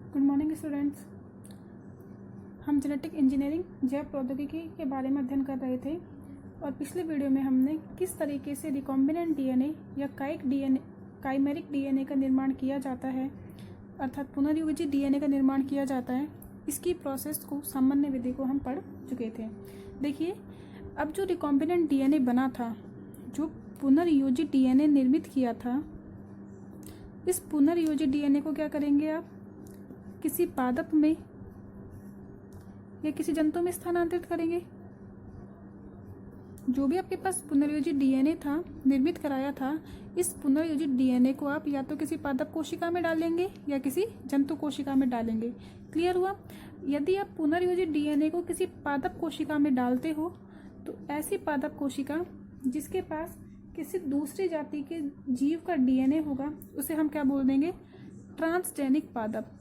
Good morning students. हम genetic engineering जैव प्रौद्योगिकी के बारे में अध्ययन कर रहे थे और पिछले वीडियो में हमने किस तरीके से रिकॉम्बिनेंट डीएनए या काइमेरिक डीएनए का निर्माण किया जाता है, अर्थात पुनर्योजी डीएनए का निर्माण किया जाता है, इसकी प्रोसेस को सामान्य विधि को हम पढ़ चुके थे। देखिए, अब जो रिकॉम्बिनेंट डीएनए बना था, जो पुनर्योजी डीएनए निर्मित किया था, इस पुनर्योजी डीएनए को क्या करेंगे आप किसी पादप में या किसी जंतु में स्थानांतरित करेंगे। जो भी आपके पास पुनर्योजी डीएनए था, निर्मित कराया था, इस पुनर्योजी डीएनए को आप या तो किसी पादप कोशिका में डालेंगे या किसी जंतु कोशिका में डालेंगे। क्लियर हुआ? यदि आप पुनर्योजी डीएनए को किसी पादप कोशिका में डालते हो तो ऐसी पादप कोशिका जिसके पास किसी दूसरी जाति के जीव का डीएनए होगा, उसे हम क्या बोल देंगे? ट्रांसजेनिक पादप।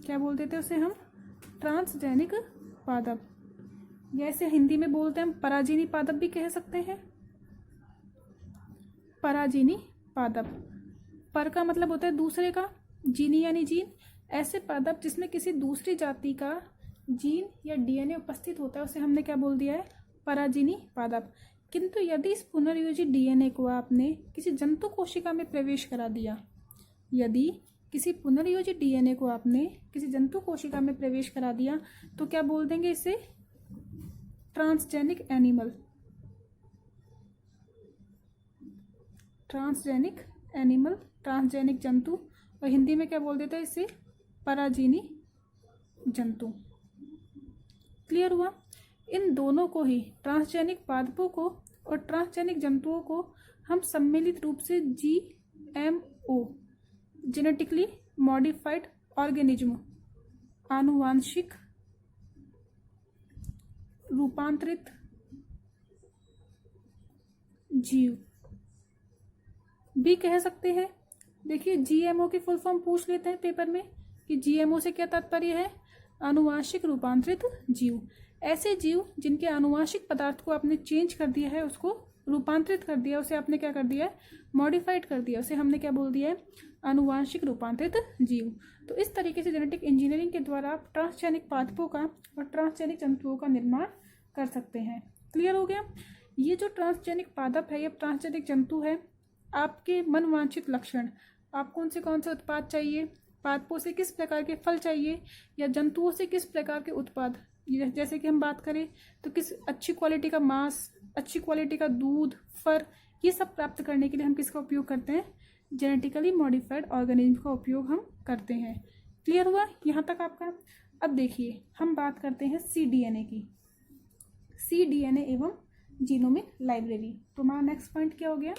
क्या बोल देते हैं उसे हम? ट्रांसजेनिक पादप, या इसे हिंदी में बोलते हैं हम पराजीनी पादप भी कह सकते हैं। पराजीनी पादप, पर का मतलब होता है दूसरे का, जीनी यानी जीन। ऐसे पादप जिसमें किसी दूसरी जाति का जीन या डीएनए उपस्थित होता है, उसे हमने क्या बोल दिया है? पराजीनी पादप। किंतु यदि इस पुनर्योजी डीएनए को आपने किसी जंतु कोशिका में प्रवेश करा दिया, यदि किसी पुनर्योजी डीएनए को आपने किसी जंतु कोशिका में प्रवेश करा दिया, तो क्या बोल देंगे इसे? Transgenic animal. Transgenic animal, transgenic जंतु, और हिंदी में क्या बोल देते हैं इसे? पराजीनी जंतु। क्लियर हुआ? इन दोनों को ही, ट्रांसजेनिक पादपों को और ट्रांसजेनिक जंतुओं को, हम सम्मिलित रूप से जीएमओ, जेनेटिकली मॉडिफाइड ऑर्गेनिज्म, आनुवांशिक रूपांतरित जीव भी कह सकते हैं। देखिए, जीएमओ की फुल फॉर्म पूछ लेते हैं पेपर में कि जीएमओ से क्या तात्पर्य है? आनुवांशिक रूपांतरित जीव। ऐसे जीव जिनके आनुवांशिक पदार्थ को आपने चेंज कर दिया है, उसको रूपांतरित कर दिया, उसे आपने क्या कर दिया है? मॉडिफाइड कर दिया, उसे हमने क्या बोल दिया है? आनुवांशिक रूपांतरित जीव। तो इस तरीके से जेनेटिक इंजीनियरिंग के द्वारा आप ट्रांसजेनिक पादपों का और ट्रांसजेनिक जंतुओं का निर्माण कर सकते हैं। क्लियर हो गया? ये जो ट्रांसजेनिक पादप है, ये ट्रांसजेनिक जंतु है, आपके मनवांछित लक्षण, आपको उनसे कौन से उत्पाद चाहिए, पादपों से किस प्रकार के फल चाहिए, या जंतुओं से किस प्रकार के उत्पाद, जैसे कि हम बात करें तो किस अच्छी क्वालिटी का मांस, अच्छी क्वालिटी का दूध, फर, ये सब प्राप्त करने के लिए हम किसका उपयोग करते हैं? जेनेटिकली मॉडिफाइड ऑर्गेनिज्म का उपयोग हम करते हैं। क्लियर हुआ यहाँ तक आपका? अब देखिए, हम बात करते हैं cDNA की। cDNA एवं जीनोमिक लाइब्रेरी। तो हमारा नेक्स्ट पॉइंट क्या हो गया?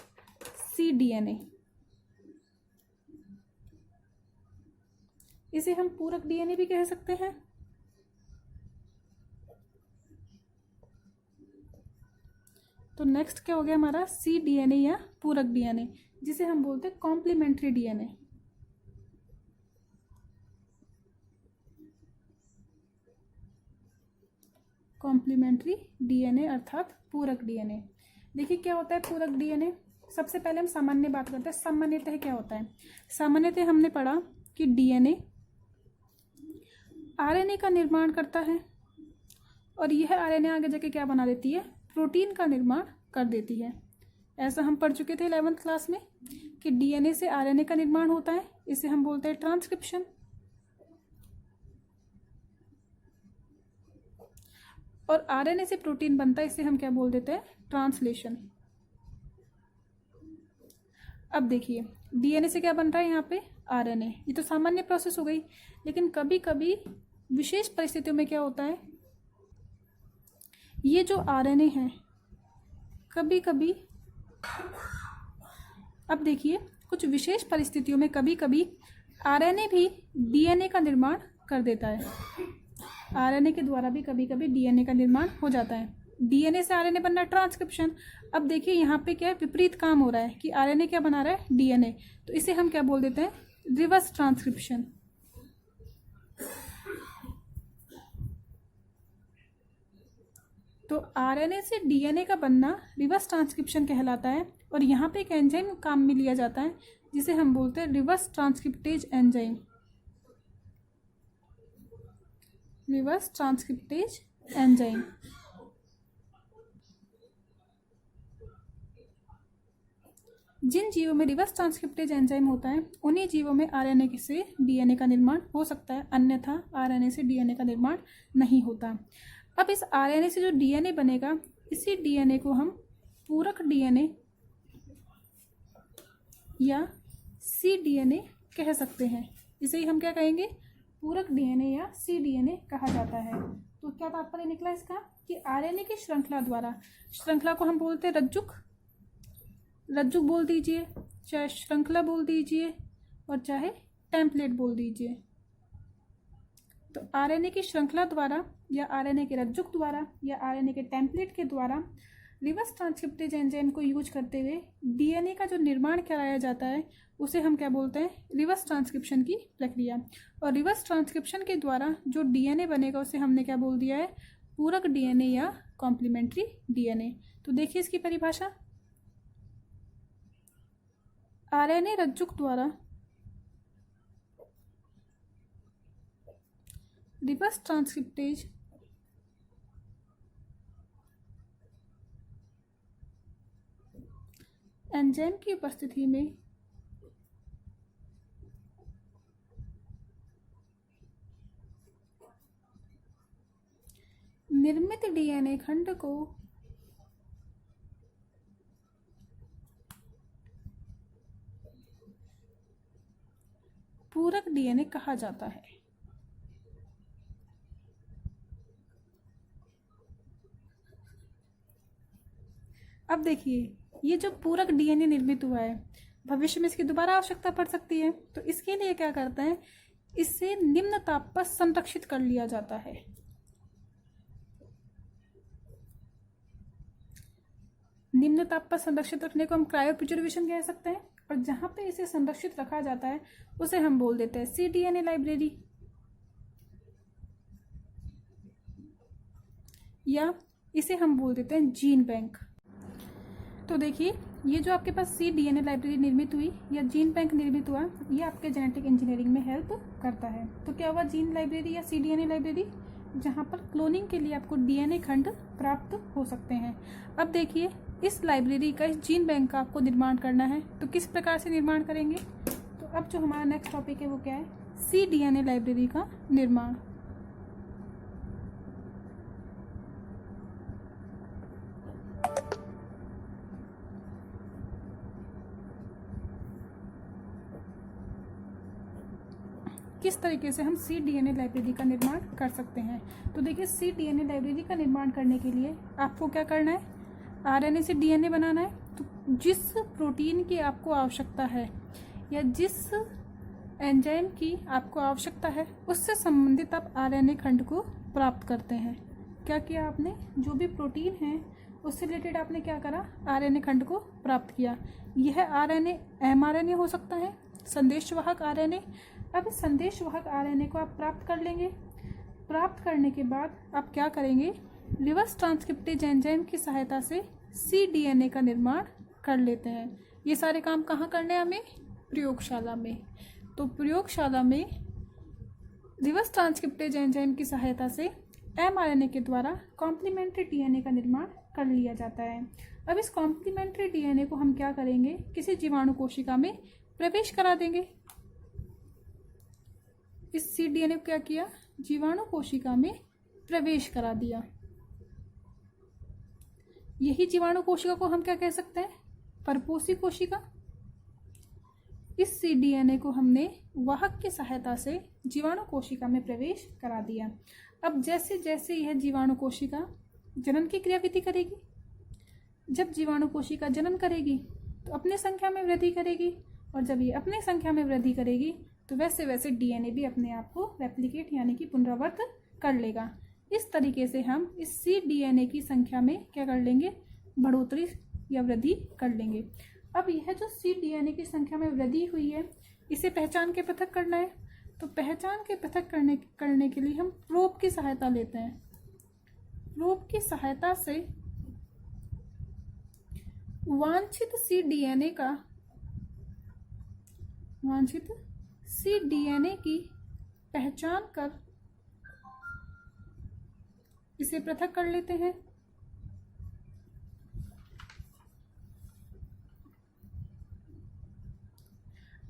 cDNA। इसे हम पूरक डीएनए भी कह सकते हैं। तो नेक्स्ट क्या हो गया हमारा? cDNA या पूरक डीएनए, जिसे हम बोलते हैं कॉम्प्लीमेंट्री डीएनए। कॉम्प्लीमेंट्री डीएनए अर्थात पूरक डीएनए। देखिए, क्या होता है पूरक डीएनए? सबसे पहले हम सामान्य बात करते हैं। सामान्यतः क्या होता है? सामान्यतः हमने पढ़ा कि डीएनए आरएनए का निर्माण करता है, और यह आरएनए आगे जाके क्या बना देती है? प्रोटीन का निर्माण कर देती है। ऐसा हम पढ़ चुके थे 11वीं क्लास में कि डीएनए से आरएनए का निर्माण होता है, इसे हम बोलते हैं ट्रांसक्रिप्शन। और आरएनए से प्रोटीन बनता है, इसे हम क्या बोल देते हैं? ट्रांसलेशन। अब देखिए, डीएनए से क्या बन रहा है यहाँ पे? आरएनए। ये तो सामान्य प्रोसेस हो गई, लेकिन कभी कभी विशेष परिस्थितियों में क्या होता है, ये जो आरएनए है, कभी कभी, अब देखिए, कुछ विशेष परिस्थितियों में कभी कभी आरएनए भी डीएनए का निर्माण कर देता है। आरएनए के द्वारा भी कभी कभी डीएनए का निर्माण हो जाता है। डीएनए से आरएनए बनना है ट्रांसक्रिप्शन। अब देखिए, यहाँ पे क्या है? विपरीत काम हो रहा है कि आरएनए क्या बना रहा है? डीएनए। तो इसे हम क्या बोल देते हैं? Reverse transcription. तो आरएनए से डीएनए का बनना रिवर्स ट्रांसक्रिप्शन कहलाता है, और यहाँ पे एक एंजाइम काम में लिया जाता है जिसे हम बोलते हैं reverse transcriptase enzyme. Reverse transcriptase enzyme. जिन जीवों में रिवर्स ट्रांसक्रिप्टेज एंजाइम होता है उन्हीं जीवों में आरएनए से डीएनए का निर्माण हो सकता है, अन्यथा आरएनए से डीएनए का निर्माण नहीं होता। अब इस आरएनए से जो डीएनए बनेगा, इसी डीएनए को हम पूरक डीएनए या सी डीएनए कह सकते हैं। इसे ही हम क्या कहेंगे, पूरक डीएनए या सी डीएनए कहा जाता है। तो क्या तात्पर्य निकला इसका कि आरएनए की श्रृंखला द्वारा, श्रृंखला को हम बोलते हैं रज्जुक, रज्जुक बोल दीजिए, चाहे श्रृंखला बोल दीजिए और चाहे टेम्पलेट बोल दीजिए। तो आरएनए की श्रृंखला द्वारा या आरएनए के रज्जुक द्वारा या आरएनए के टेम्पलेट के द्वारा रिवर्स ट्रांसक्रिप्टेज एंजाइम को यूज करते हुए डीएनए का जो निर्माण कराया जाता है उसे हम क्या बोलते हैं, रिवर्स ट्रांसक्रिप्शन की प्रक्रिया। और रिवर्स ट्रांसक्रिप्शन के द्वारा जो डीएनए बनेगा उसे हमने क्या बोल दिया है, पूरक डीएनए या कॉम्प्लीमेंट्री डीएनए। तो देखिए इसकी परिभाषा, आरएनए रज्जुक द्वारा रिवर्स ट्रांसक्रिप्टेज एंजाइम की उपस्थिति में निर्मित डीएनए खंड को पूरक डीएनए कहा जाता है। अब देखिए, ये जो पूरक डीएनए निर्मित हुआ है, भविष्य में इसकी दोबारा आवश्यकता पड़ सकती है, तो इसके लिए क्या करते हैं, इसे निम्न ताप पर संरक्षित कर लिया जाता है। निम्न ताप पर संरक्षित रखने को हम क्रायोप्रिजर्वेशन कह सकते हैं, और जहां पे इसे संरक्षित रखा जाता है उसे हम बोल देते हैं cDNA लाइब्रेरी, या इसे हम बोल देते हैं जीन बैंक। तो देखिए, ये जो आपके पास cDNA लाइब्रेरी निर्मित हुई या जीन बैंक निर्मित हुआ, ये आपके जेनेटिक इंजीनियरिंग में हेल्प करता है। तो क्या हुआ, जीन लाइब्रेरी या cDNA लाइब्रेरी, जहाँ पर क्लोनिंग के लिए आपको डीएनए खंड प्राप्त हो सकते हैं। अब देखिए, इस लाइब्रेरी का, इस जीन बैंक का आपको निर्माण करना है, तो किस प्रकार से निर्माण करेंगे। तो अब जो हमारा नेक्स्ट टॉपिक है वो क्या है, cDNA लाइब्रेरी का निर्माण। किस तरीके से हम cDNA लाइब्रेरी का निर्माण कर सकते हैं। तो देखिए, cDNA लाइब्रेरी का निर्माण करने के लिए आपको क्या करना है, आरएनए से डीएनए बनाना है। तो जिस प्रोटीन की आपको आवश्यकता है या जिस एंजाइम की आपको आवश्यकता है, उससे संबंधित आप आरएनए खंड को प्राप्त करते हैं। क्या किया आपने, जो भी प्रोटीन है उससे रिलेटेड आपने क्या करा, आरएनए खंड को प्राप्त किया। यह आरएनए एमआरएनए हो सकता है, संदेशवाहक आरएनए। अब इस संदेशवाहक आरएनए को आप प्राप्त कर लेंगे। प्राप्त करने के बाद आप क्या करेंगे, रिवर्स ट्रांसक्रिप्टेज एंजाइम की सहायता से cDNA का निर्माण कर लेते हैं। ये सारे काम कहाँ करने हैं हमें, प्रयोगशाला में। तो प्रयोगशाला में रिवर्स ट्रांसक्रिप्टेज एंजाइम की सहायता से mRNA के द्वारा कॉम्प्लीमेंट्री डीएनए का निर्माण कर लिया जाता है। अब इस कॉम्प्लीमेंट्री डीएनए को हम क्या करेंगे, किसी जीवाणु कोशिका में प्रवेश करा देंगे। इस cDNA को क्या किया, जीवाणु कोशिका में प्रवेश करा दिया। यही जीवाणु कोशिका को हम क्या कह सकते हैं, परपोषी कोशिका। इस cDNA को हमने वाहक की सहायता से जीवाणु कोशिका में प्रवेश करा दिया। अब जैसे जैसे यह जीवाणु कोशिका जनन की क्रियाविधि करेगी, जब जीवाणु कोशिका जनन करेगी तो अपनी संख्या में वृद्धि करेगी, और जब ये अपनी संख्या में वृद्धि करेगी तो वैसे वैसे डीएनए भी अपने आप को रेप्लिकेट यानी कि पुनरावर्त कर लेगा। इस तरीके से हम इस cDNA की संख्या में क्या कर लेंगे, बढ़ोतरी या वृद्धि कर लेंगे। अब यह जो cDNA की संख्या में वृद्धि हुई है, इसे पहचान के पृथक करना है। तो पहचान के पृथक करने के लिए हम प्रोब की सहायता लेते हैं। प्रोब की सहायता से वांछित सी डीएनए की पहचान कर इसे पृथक कर लेते हैं।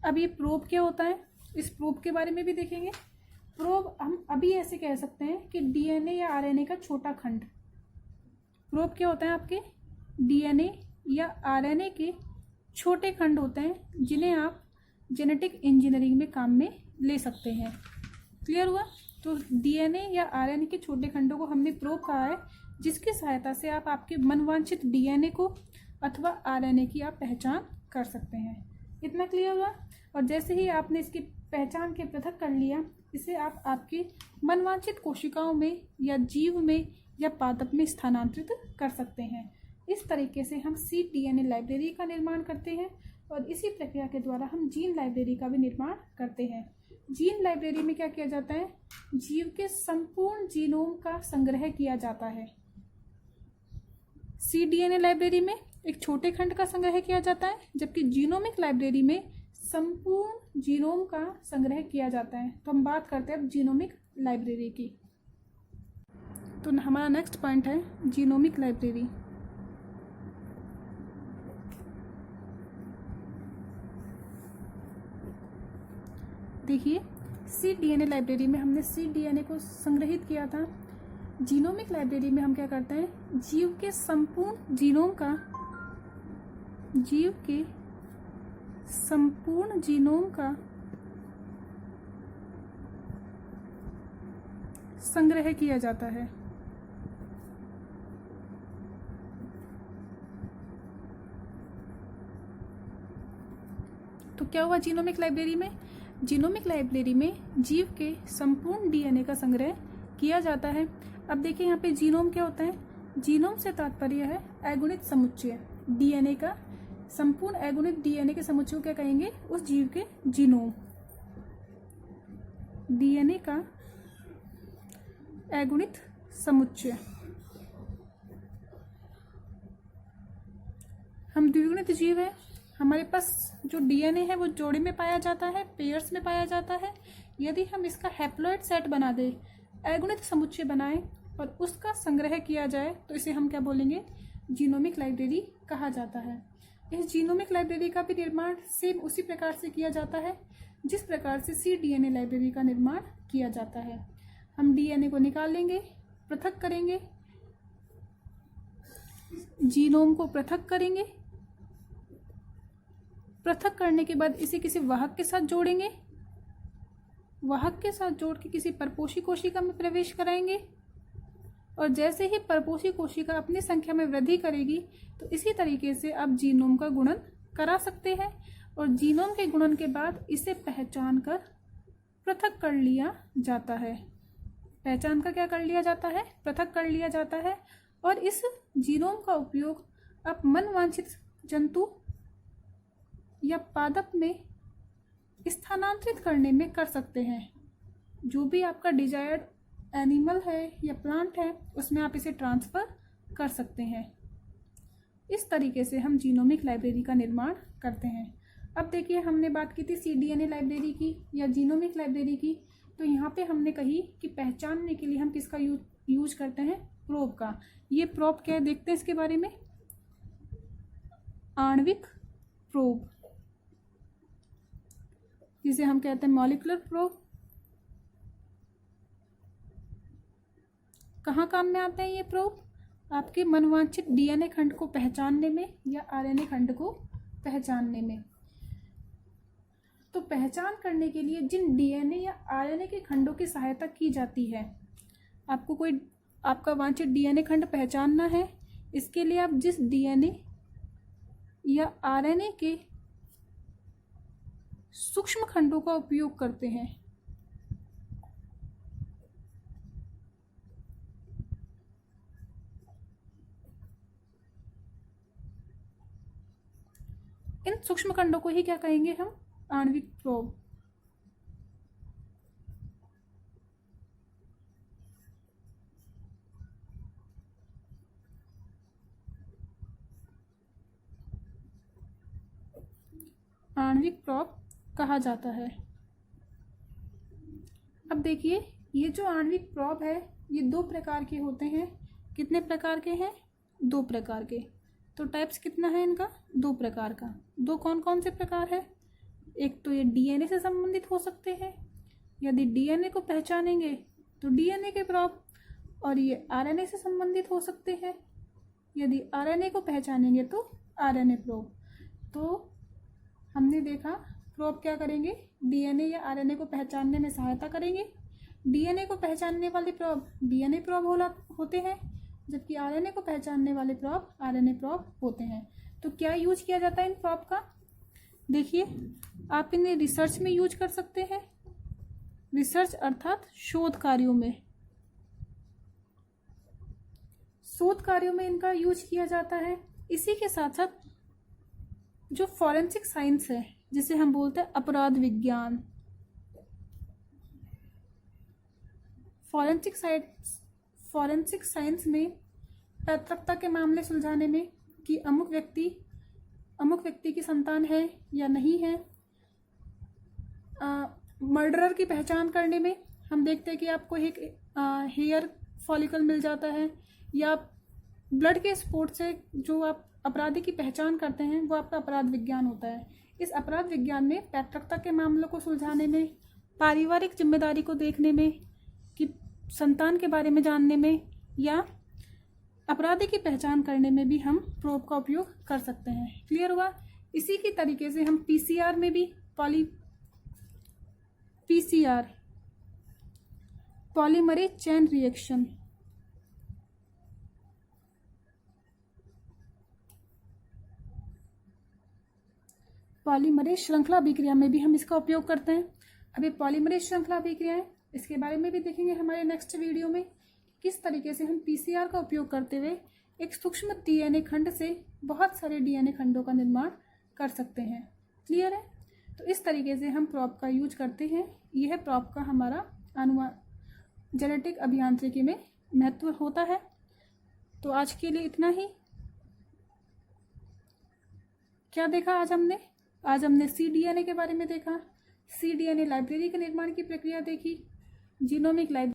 अब ये प्रोब क्या होता है, इस प्रोब के बारे में भी देखेंगे। प्रोब हम अभी ऐसे कह सकते हैं कि डीएनए या आरएनए का छोटा खंड। प्रोब क्या होता है, आपके डीएनए या आरएनए के छोटे खंड होते हैं जिन्हें आप जेनेटिक इंजीनियरिंग में काम में ले सकते हैं। क्लियर हुआ? तो डीएनए या आरएनए के छोटे खंडों को हमने प्रोब कहा है, जिसकी सहायता से आप आपके मनवांछित डीएनए को अथवा आरएनए की आप पहचान कर सकते हैं। इतना क्लियर हुआ? और जैसे ही आपने इसकी पहचान के पृथक कर लिया, इसे आप आपके मनवांछित कोशिकाओं में या जीव में या पादप में स्थानांतरित कर सकते हैं। इस तरीके से हम cDNA लाइब्रेरी का निर्माण करते हैं और इसी प्रक्रिया के द्वारा हम जीन लाइब्रेरी का भी निर्माण करते हैं। जीन लाइब्रेरी में क्या किया जाता है, जीव के संपूर्ण जीनोम का संग्रह किया जाता है। cDNA लाइब्रेरी में एक छोटे खंड का संग्रह किया जाता है, जबकि जीनोमिक लाइब्रेरी में संपूर्ण जीनोम का संग्रह किया जाता है। तो हम बात करते हैं अब जीनोमिक लाइब्रेरी की। तो हमारा नेक्स्ट पॉइंट है जीनोमिक लाइब्रेरी। देखिए, cDNA लाइब्रेरी में हमने cDNA को संग्रहित किया था। जीनोमिक लाइब्रेरी में हम क्या करते हैं, जीव के संपूर्ण जीनोम का संग्रह किया जाता है। तो क्या हुआ जीनोमिक लाइब्रेरी में, जीनोमिक लाइब्रेरी में जीव के संपूर्ण डीएनए का संग्रह किया जाता है। अब देखिए यहाँ पे जीनोम क्या होता है, जीनोम से तात्पर्य है अगुणित समुच्चय। डीएनए का संपूर्ण अगुणित डीएनए के समुच्चय को क्या कहेंगे, उस जीव के जीनोम। डीएनए का अगुणित समुच्चय। हम द्विगुणित जीव है, हमारे पास जो डीएनए है वो जोड़े में पाया जाता है, पेयर्स में पाया जाता है। यदि हम इसका हैप्लॉइड सेट बना दें, अगुणित समुच्चय बनाएं और उसका संग्रह किया जाए, तो इसे हम क्या बोलेंगे, जीनोमिक लाइब्रेरी कहा जाता है। इस जीनोमिक लाइब्रेरी का भी निर्माण सेम उसी प्रकार से किया जाता है जिस प्रकार से cDNA लाइब्रेरी का निर्माण किया जाता है। हम डीएनए को निकाल लेंगे, पृथक करेंगे, जीनोम को पृथक करेंगे, पृथक करने के बाद इसे किसी वाहक के साथ जोड़ेंगे, वाहक के साथ जोड़ के किसी परपोषी कोशिका में प्रवेश कराएंगे और जैसे ही परपोषी कोशिका अपनी संख्या में वृद्धि करेगी, तो इसी तरीके से आप जीनोम का गुणन करा सकते हैं और जीनोम के गुणन के बाद इसे पहचान कर पृथक कर लिया जाता है। पहचान कर क्या कर लिया जाता है, पृथक कर लिया जाता है और इस जीनोम का उपयोग आप मनवांछित जंतु या पादप में स्थानांतरित करने में कर सकते हैं। जो भी आपका डिजायर्ड एनिमल है या प्लांट है, उसमें आप इसे ट्रांसफर कर सकते हैं। इस तरीके से हम जीनोमिक लाइब्रेरी का निर्माण करते हैं। अब देखिए, हमने बात की थी cDNA लाइब्रेरी की या जीनोमिक लाइब्रेरी की। तो यहाँ पे हमने कही कि पहचानने के लिए हम किसका यूज करते हैं, प्रोब का। ये प्रोब क्या है, देखते हैं इसके बारे में। आणविक प्रोब, जिसे हम कहते हैं मॉलिक्यूलर प्रोब। कहाँ काम में आते हैं ये प्रोब, आपके मनवांछित डीएनए खंड को पहचानने में या आरएनए खंड को पहचानने में। तो पहचान करने के लिए जिन डीएनए या आरएनए के खंडों की सहायता की जाती है, आपको कोई आपका वांछित डीएनए खंड पहचानना है, इसके लिए आप जिस डीएनए या आरएनए के सूक्ष्म खंडों का उपयोग करते हैं, इन सूक्ष्म खंडों को ही क्या कहेंगे हम, आणविक प्रोब। आणविक प्रोब कहा जाता है। अब देखिए, ये जो आणविक प्रोब है ये 2 प्रकार के होते हैं। कितने प्रकार के हैं? 2 प्रकार के। तो टाइप्स कितना है इनका? 2 प्रकार का। 2 कौन कौन से प्रकार है? एक तो ये डीएनए से संबंधित हो सकते हैं, यदि डीएनए को पहचानेंगे तो डीएनए के प्रोब, और ये आरएनए से संबंधित हो सकते हैं, यदि आरएनए को पहचानेंगे तो आरएनए प्रोब। तो हमने देखा प्रोब क्या करेंगे? डीएनए या आरएनए को पहचानने में सहायता करेंगे। डीएनए को पहचानने वाले प्रोब डीएनए प्रोब होते हैं, जबकि आरएनए को पहचानने वाले प्रोब आरएनए प्रोब होते हैं। तो क्या यूज किया जाता है इन प्रोब का? देखिए, आप इन्हें रिसर्च में यूज कर सकते हैं। रिसर्च अर्थात शोध कार्यों में, शोध कार्यों में इनका यूज किया जाता है। इसी के साथ साथ जो फॉरेंसिक साइंस है, जिसे हम बोलते हैं अपराध विज्ञान, फॉरेंसिक साइंस में पैतृकता के मामले सुलझाने में कि अमुक व्यक्ति की संतान है या नहीं है। मर्डरर की पहचान करने में हम देखते हैं कि आपको एक हेयर फॉलिकल मिल जाता है, या ब्लड के स्पॉट से जो आप अपराधी की पहचान करते हैं वो आपका अपराध विज्ञान होता है। इस अपराध विज्ञान में पैतृकता के मामलों को सुलझाने में, पारिवारिक जिम्मेदारी को देखने में, कि संतान के बारे में जानने में, या अपराधी की पहचान करने में भी हम प्रोब का उपयोग कर सकते हैं। क्लियर हुआ? इसी की तरीके से हम पीसीआर में भी पॉलीमरेज चेन रिएक्शन, पॉलीमरेज श्रृंखला अभिक्रिया में भी हम इसका उपयोग करते हैं। अभी पॉलीमरेज श्रृंखला अभिक्रिया है, इसके बारे में भी देखेंगे हमारे नेक्स्ट वीडियो में, किस तरीके से हम पीसीआर का उपयोग करते हुए एक सूक्ष्म डीएनए खंड से बहुत सारे डीएनए खंडों का निर्माण कर सकते हैं। क्लियर है? तो इस तरीके से हम प्रोब का यूज करते हैं। यह प्रोब का हमारा जेनेटिक अभियांत्रिकी में महत्व होता है। तो आज के लिए इतना ही। क्या देखा आज हमने? आज हमने cDNA के बारे में देखा। cDNA लाइब्रेरी के निर्माण की प्रक्रिया देखी, जीनोमिक लाइब्रेरी